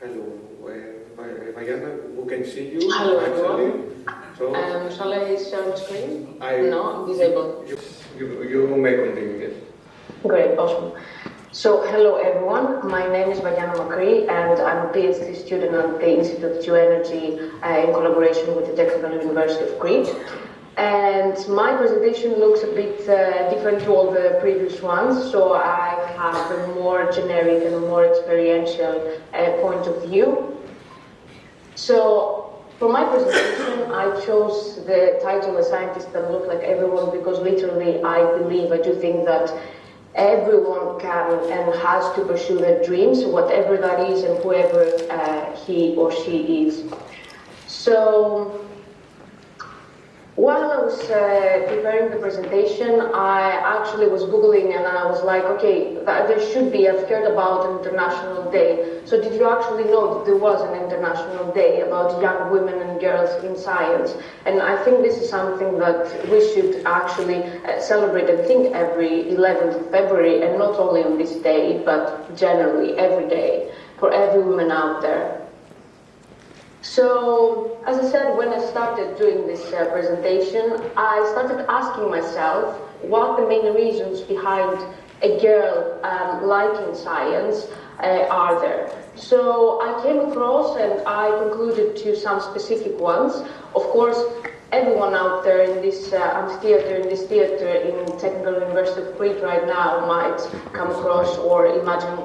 Hello, Vayanna, we can see you. Hello, actually. everyone. So, shall I share the screen? No, disabled. You may continue, yes. Great, awesome. So, hello everyone, my name is Vayanna Makri and I'm a PhD student at the Institute of Geoenergy in collaboration with the Technical University of Crete. And my presentation looks a bit different to all the previous ones, so I have a more generic and more experiential point of view. So, for my presentation, I chose the title "A Scientist That Look Like Everyone" because literally I do think that everyone can and has to pursue their dreams, whatever that is and whoever he or she is. So, while I was preparing the presentation, I actually was Googling and I was like, okay, there should be, I've heard about an international day. So did you actually know that there was an international day about young women and girls in science? And I think this is something that we should actually celebrate and think every 11th of February, and not only on this day, but generally every day for every woman out there. So, as I said, when I started doing this presentation, I started asking myself what the main reasons behind a girl liking science are there. So I came across and I concluded to some specific ones. Of course, everyone out there in this theater in Technical University of Crete right now might come across or imagine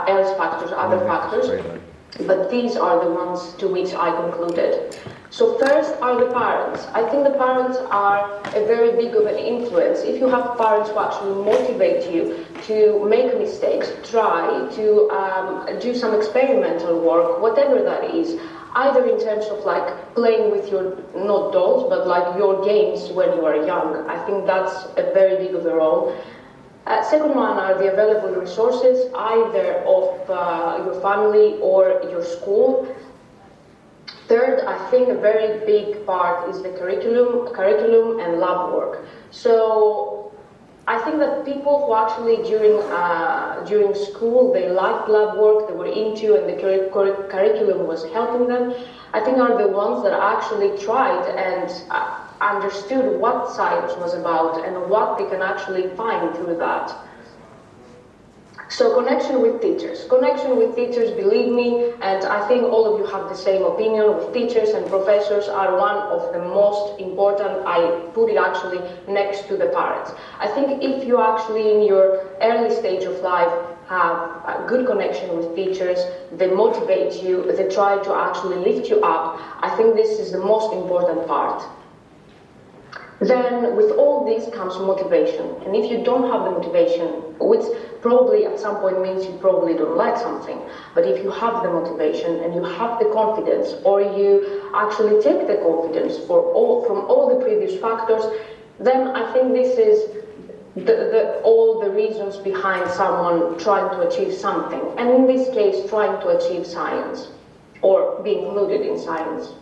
else factors, other factors. But these are the ones to which I concluded. So first are the parents. I think the parents are a very big of an influence. If you have parents who actually motivate you to make mistakes, try to do some experimental work, whatever that is, either in terms of like playing with your, not dolls, but like your games when you are young. I think that's a very big of a role. Second one are the available resources, either of your family or your school. Third, I think a very big part is the curriculum and lab work. So I think that people who actually during school they liked lab work, they were into, and the curriculum was helping them, I think are the ones that actually tried and understood what science was about and what they can actually find through that. So connection with teachers. Connection with teachers, believe me, and I think all of you have the same opinion, with teachers and professors are one of the most important. I put it actually next to the parents. I think if you actually in your early stage of life have a good connection with teachers, they motivate you, they try to actually lift you up, I think this is the most important part. Then with all this comes motivation, and if you don't have the motivation, which probably at some point means you probably don't like something, but if you have the motivation and you have the confidence, or you actually take the confidence from all the previous factors, then I think this is all the reasons behind someone trying to achieve something, and in this case trying to achieve science or be included in science.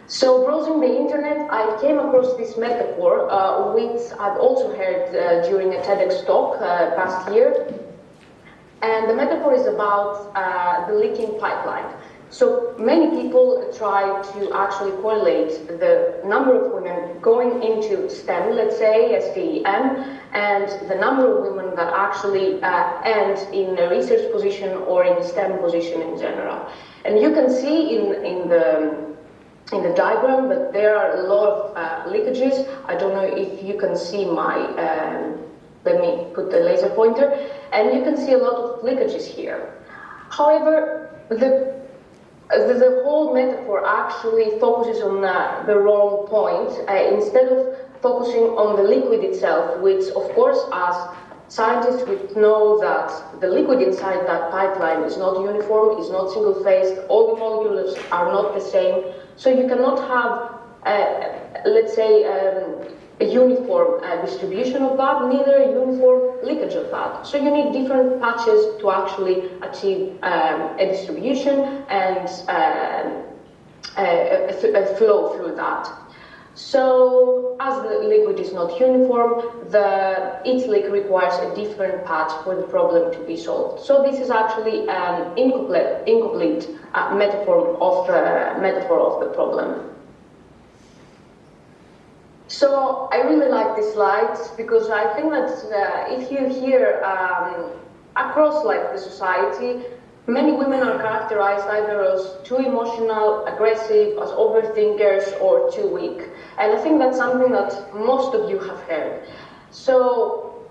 So browsing the internet, I came across this metaphor, which I've also heard during a TEDx talk past year. And the metaphor is about the leaking pipeline. So many people try to actually correlate the number of women going into STEM, let's say STEM, and the number of women that actually end in a research position or in a STEM position in general. And you can see in the diagram, but there are a lot of leakages. I don't know if you can see my, let me put the laser pointer, and you can see a lot of leakages here. However, the whole metaphor actually focuses on the wrong point. Instead of focusing on the liquid itself, which of course as scientists would know that the liquid inside that pipeline is not uniform, is not single-phased, all the molecules are not the same, so you cannot have, let's say, a uniform distribution of that, neither a uniform leakage of that. So you need different patches to actually achieve a distribution and a flow through that. So, as the liquid is not uniform, each leak requires a different path for the problem to be solved. So this is actually an incomplete metaphor of the problem. So I really like these slides because I think that if you hear across like the society, many women are characterized either as too emotional, aggressive, as overthinkers, or too weak. And I think that's something that most of you have heard. So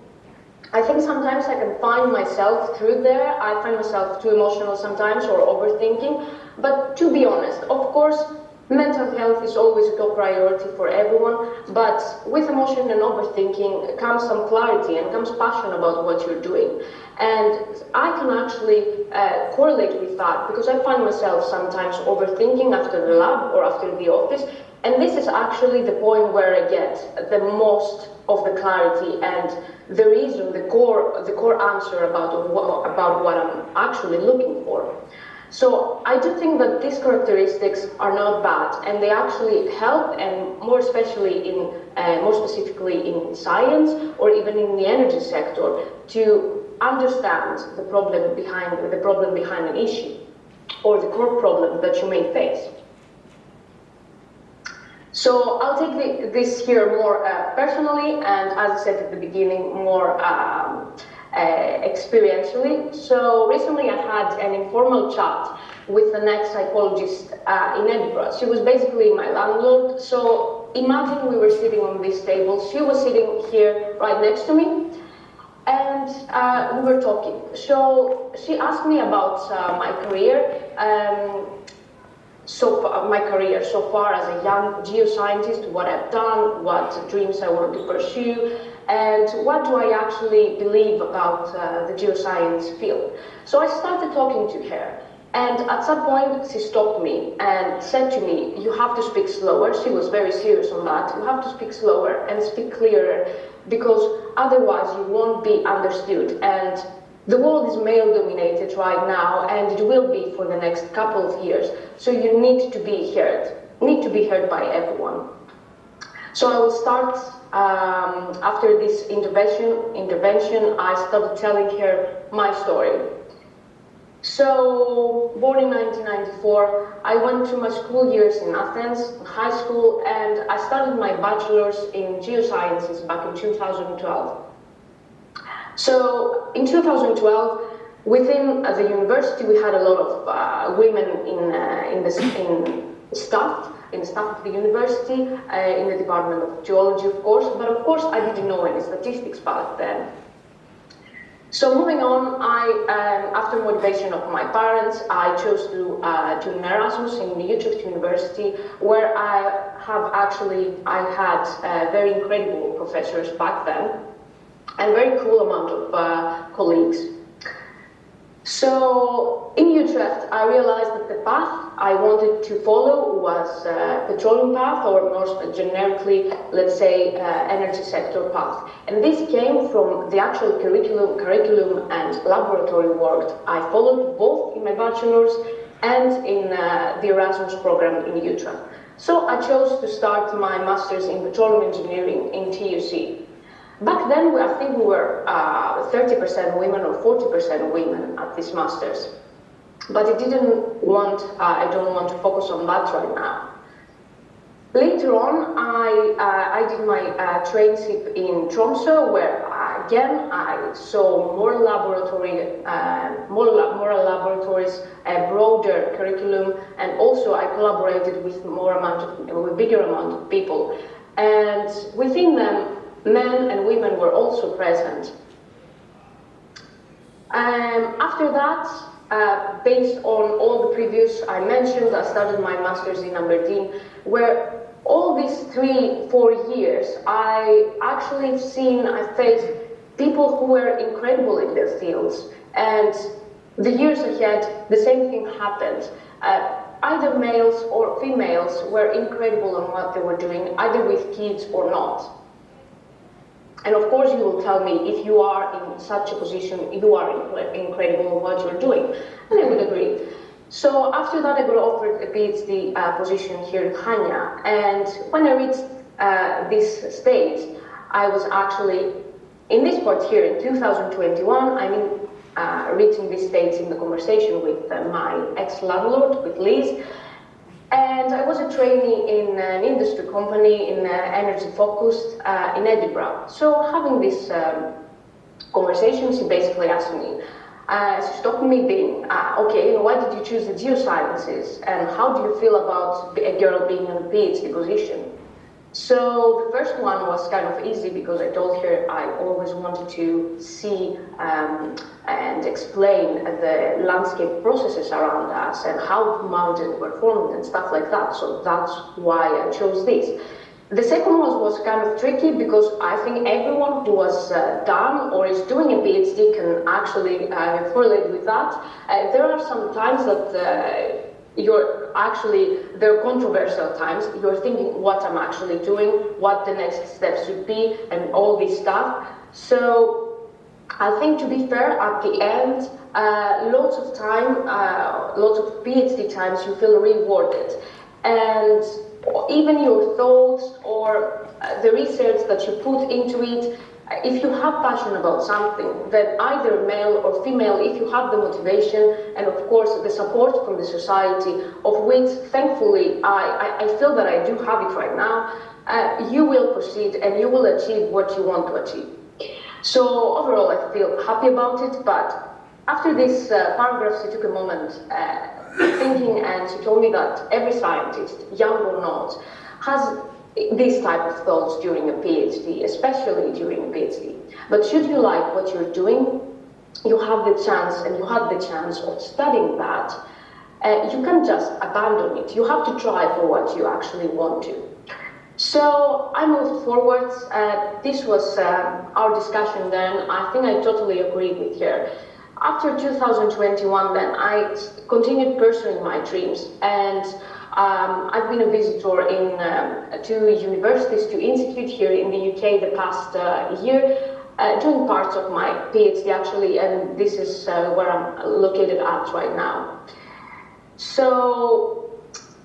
I think sometimes I can find myself through there. I find myself too emotional sometimes or overthinking. But to be honest, of course, mental health is always a top priority for everyone, but with emotion and overthinking comes some clarity and comes passion about what you're doing. And I can actually correlate with that because I find myself sometimes overthinking after the lab or after the office, and this is actually the point where I get the most of the clarity and the reason, the core answer about what I'm actually looking for. So I do think that these characteristics are not bad, and they actually help, and more specifically in science or even in the energy sector, to understand the problem behind an issue or the core problem that you may face. So I'll take this here more personally, and as I said at the beginning, more experientially. So recently I had an informal chat with an ex-psychologist in Edinburgh. She was basically my landlord. So imagine we were sitting on this table. She was sitting here right next to me, and we were talking. So she asked me about my career. My career so far as a young geoscientist, what I've done, what dreams I want to pursue, and what do I actually believe about the geoscience field. So I started talking to her, and at some point she stopped me and said to me, you have to speak slower. She was very serious on that. You have to speak slower and speak clearer, because otherwise you won't be understood. And the world is male-dominated right now, and it will be for the next couple of years. So you need to be heard by everyone. So I will start, after this intervention, I started telling her my story. So, born in 1994, I went to my school years in Athens, high school, and I started my bachelor's in geosciences back in 2012. So in 2012, within the university, we had a lot of women in the staff of the university, in the Department of Geology, of course. But of course, I didn't know any statistics back then. So moving on, after motivation of my parents, I chose to do an Erasmus in Utrecht University, where I had very incredible professors back then, and very cool amount of colleagues. So in Utrecht, I realized that the path I wanted to follow was petroleum path, or more generically, let's say, energy sector path. And this came from the actual curriculum and laboratory work I followed both in my bachelor's and in the Erasmus program in Utrecht. So I chose to start my master's in petroleum engineering in TUC. Back then, I think we were 30% women or 40% women at this master's. But I don't want to focus on that right now. Later on, I did my traineeship in Tromsø, where again I saw more laboratories, a broader curriculum, and also I collaborated with a bigger amount of people. And within them, men and women were also present. After that, based on all the previous I mentioned, I started my master's in Aberdeen, where all these 3-4 years, I faced people who were incredible in their fields. And the years ahead, the same thing happened. Either males or females were incredible on what they were doing, either with kids or not. And of course, you will tell me, if you are in such a position, you are incredible in what you're doing. And I would agree. So after that, I got offered a PhD position here in Hanya, and when I reached this stage, I was actually in this part here in 2021. I mean, reaching this stage in the conversation with my ex-landlord, with Liz, and I was a trainee in an industry company in energy focused in Edinburgh. So having this conversation, she basically asked me. She stopped me being, okay, why did you choose the geosciences? And how do you feel about a girl being in a PhD position? So the first one was kind of easy because I told her I always wanted to see and explain the landscape processes around us and how mountains were formed and stuff like that. So that's why I chose this. The second one was kind of tricky because I think everyone who was done or is doing a PhD can actually correlate with that. There are some times that there are controversial times. You're thinking what I'm actually doing, what the next steps should be, and all this stuff. So I think, to be fair, at the end, lots of time, lots of PhD times, you feel rewarded. And even your thoughts or the research that you put into it, if you have passion about something, then either male or female, if you have the motivation and of course the support from the society, of which thankfully I feel that I do have it right now, you will proceed and you will achieve what you want to achieve. So overall I feel happy about it, but after this paragraph she took a moment thinking, and she told me that every scientist, young or not, has these type of thoughts during a PhD, especially during a PhD. But should you like what you're doing, you have the chance, and you had the chance of studying that, you can just abandon it. You have to try for what you actually want to. So I moved forward. This was our discussion then. I think I totally agree with her. After 2021, then I continued pursuing my dreams, and I've been a visitor in to universities, to institutes here in the UK the past year, doing parts of my PhD actually, and this is where I'm located at right now. So,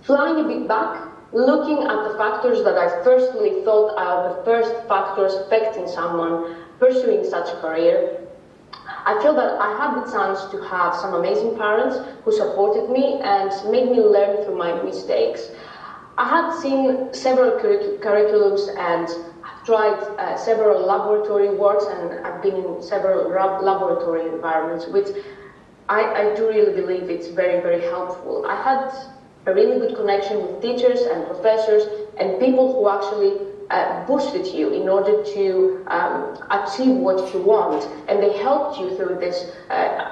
flying a bit back, looking at the factors that I firstly thought are the first factors affecting someone pursuing such a career, I feel that I had the chance to have some amazing parents who supported me and made me learn through my mistakes. I had seen several curriculums and tried several laboratory works, and I've been in several laboratory environments, which I do really believe it's very, very helpful. I had a really good connection with teachers and professors and people who actually boosted you in order to achieve what you want, and they helped you through this,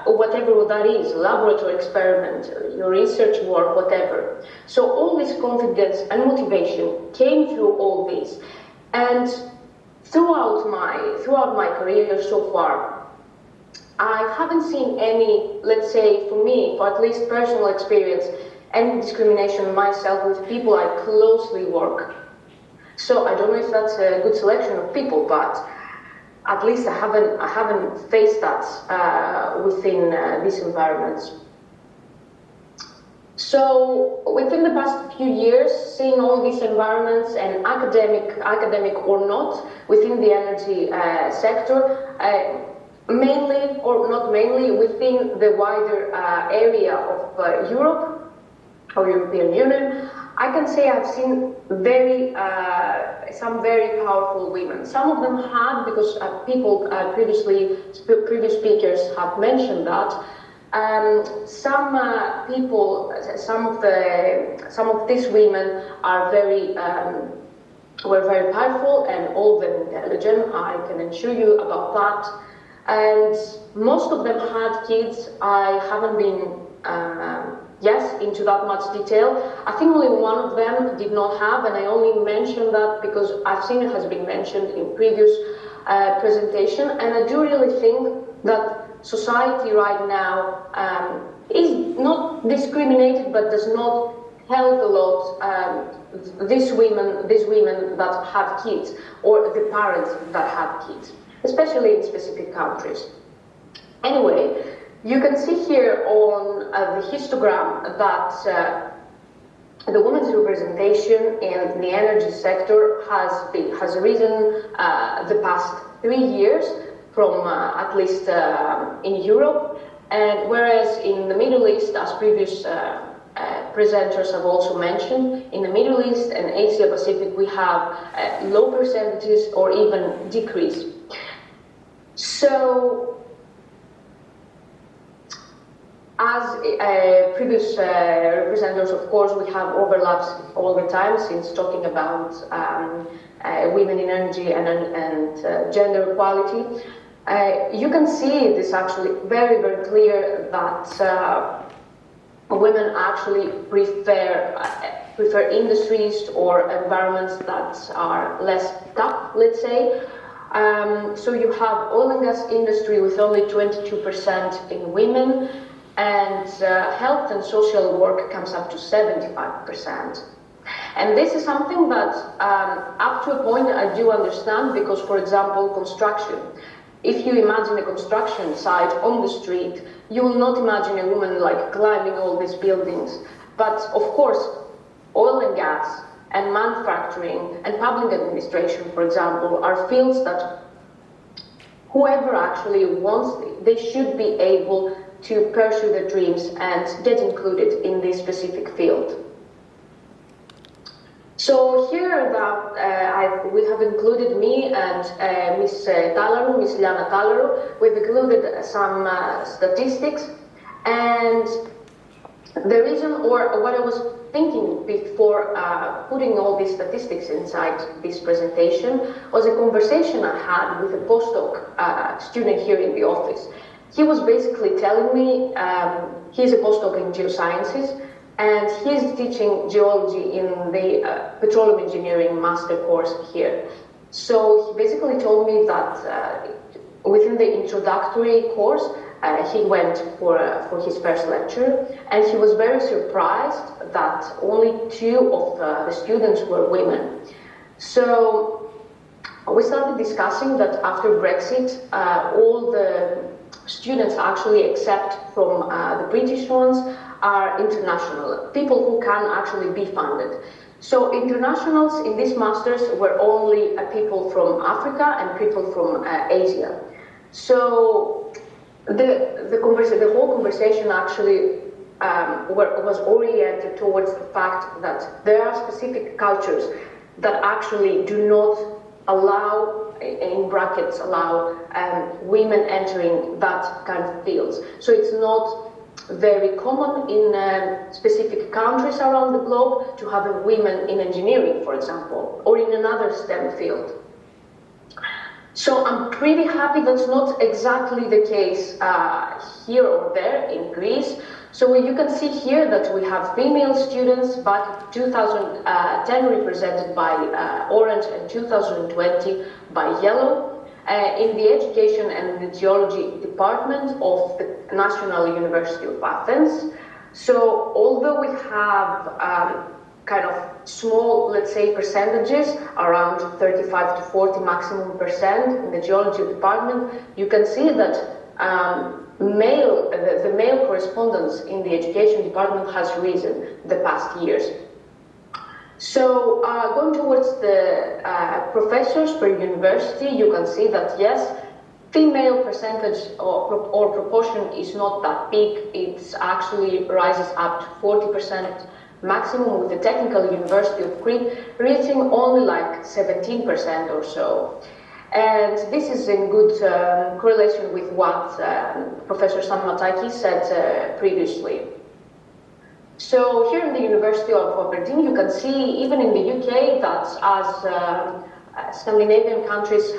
whatever that is, laboratory experiment, your research work, whatever. So all this confidence and motivation came through all this, and throughout my career so far, I haven't seen any, let's say for me, or at least personal experience, any discrimination myself with people I closely work. So I don't know if that's a good selection of people, but at least I haven't faced that within these environments. So within the past few years, seeing all these environments, and academic or not, within the energy sector, mainly or not mainly within the wider area of Europe or European Union, I can say I've seen some very powerful women. Some of them had, because previous speakers have mentioned that. Some of these women are were very powerful and all very intelligent. I can assure you about that. And most of them had kids. I haven't been into that much detail. I think only one of them did not have, and I only mention that because I've seen it has been mentioned in previous presentation, and I do really think that society right now is not discriminated, but does not help a lot these women that have kids, or the parents that have kids, especially in specific countries. Anyway, you can see here on the histogram that the women's representation in the energy sector has risen the past 3 years from at least in Europe, and whereas in the Middle East, as previous presenters have also mentioned, in the Middle East and Asia Pacific we have low percentages or even decrease. So, as previous presenters, of course, we have overlaps all the time since talking about women in energy and gender equality. You can see this actually very, very clear that women actually prefer industries or environments that are less tough, let's say. So you have oil and gas industry with only 22% in women, and health and social work comes up to 75%. And this is something that up to a point I do understand, because, for example, construction. If you imagine a construction site on the street, you will not imagine a woman like climbing all these buildings. But of course, oil and gas and manufacturing and public administration, for example, are fields that whoever actually wants, they should be able to pursue their dreams and get included in this specific field. So here we have included me and Miss Talaru, Miss Liana Talaru. We've included some statistics, and the reason, or what I was thinking before putting all these statistics inside this presentation, was a conversation I had with a postdoc student here in the office. He was basically telling me, he's a postdoc in geosciences, and he's teaching geology in the petroleum engineering master course here. So he basically told me that within the introductory course, he went for his first lecture, and he was very surprised that only 2 of the students were women. So we started discussing that after Brexit, all the students actually, except from the British ones, are international, people who can actually be funded. So internationals in this masters were only people from Africa and people from Asia. So the whole conversation actually was oriented towards the fact that there are specific cultures that actually do not allow, in brackets, allow women entering that kind of fields. So it's not very common in specific countries around the globe to have women in engineering, for example, or in another STEM field. So I'm pretty happy that's not exactly the case here or there in Greece. So you can see here that we have female students back 2010 represented by orange and 2020 by yellow. In the Education and the Geology Department of the National University of Athens. So although we have kind of small, let's say, percentages, around 35 to 40 maximum percent in the Geology Department, you can see that the male correspondence in the Education Department has risen the past years. So going towards the professors per university, you can see that yes, female percentage or proportion is not that big. It actually rises up to 40% maximum, with the Technical University of Crete reaching only like 17% or so. And this is in good correlation with what Professor Sammatakis said previously. So here in the University of Aberdeen, you can see even in the UK that as Scandinavian countries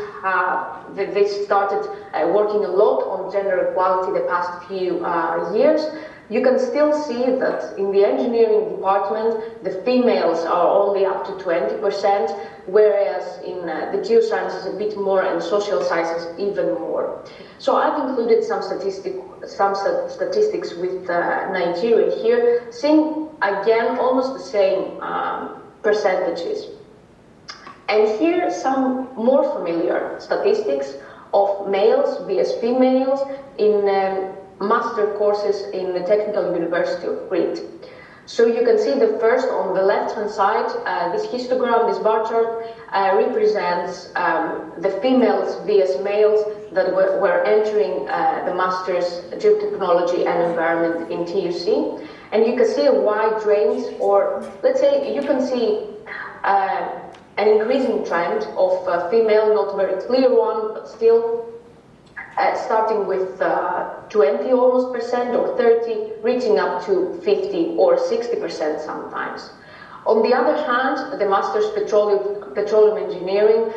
they started working a lot on gender equality the past few years, you can still see that in the engineering department the females are only up to 20%, whereas in the geosciences a bit more, and social sciences even more. So I've included some statistics with Nigeria here, seeing again almost the same percentages. And here some more familiar statistics of males vs females in master courses in the Technical University of Crete. So you can see the first on the left-hand side, this histogram, this bar chart, represents the females vs males that were entering the Masters Geotechnology and Environment in TUC. And you can see a wide range, or let's say you can see an increasing trend of female, not a very clear one, but still starting with 20 almost percent or 30, reaching up to 50 or 60% sometimes. On the other hand, the Master's Petroleum Engineering,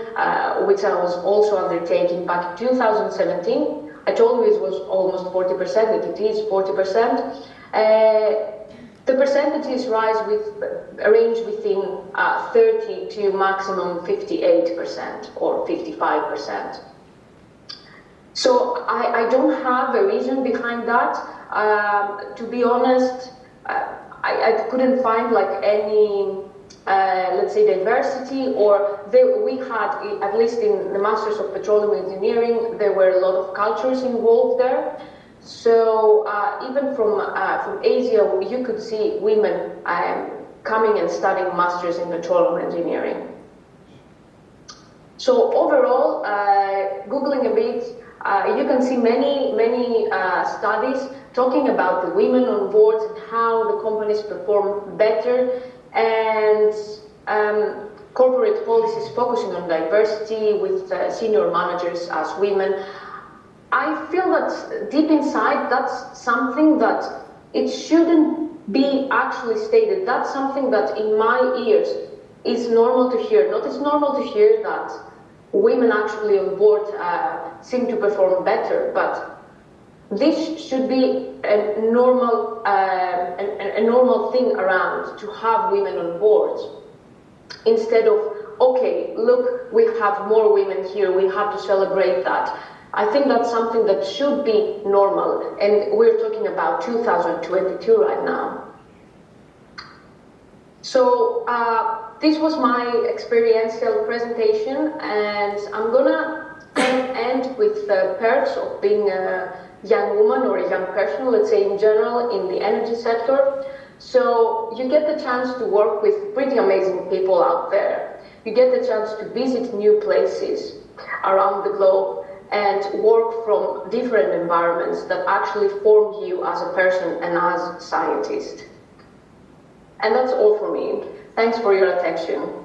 which I was also undertaking back in 2017, I told you it was almost 40%, that it is 40%. The percentages range within 30 to maximum 58% or 55%. So I don't have a reason behind that. To be honest, I couldn't find like any, let's say, diversity, or we had, at least in the Masters of Petroleum Engineering, there were a lot of cultures involved there. So even from Asia, you could see women coming and studying Masters in Petroleum Engineering. So overall, Googling a bit, you can see many studies talking about the women on board and how the companies perform better, and corporate policies focusing on diversity with senior managers as women. I feel that deep inside, that's something that it shouldn't be actually stated. That's something that in my ears is normal to hear. Not it's normal to hear that women actually on board seem to perform better, but this should be a normal thing around, to have women on board, instead of, okay, look, we have more women here, we have to celebrate that. I think that's something that should be normal, and we're talking about 2022 right now. So this was my experiential presentation, and I'm gonna end with the perks of being a young woman or a young person, let's say in general, in the energy sector. So you get the chance to work with pretty amazing people out there. You get the chance to visit new places around the globe and work from different environments that actually form you as a person and as a scientist. And that's all for me. Thanks for your attention.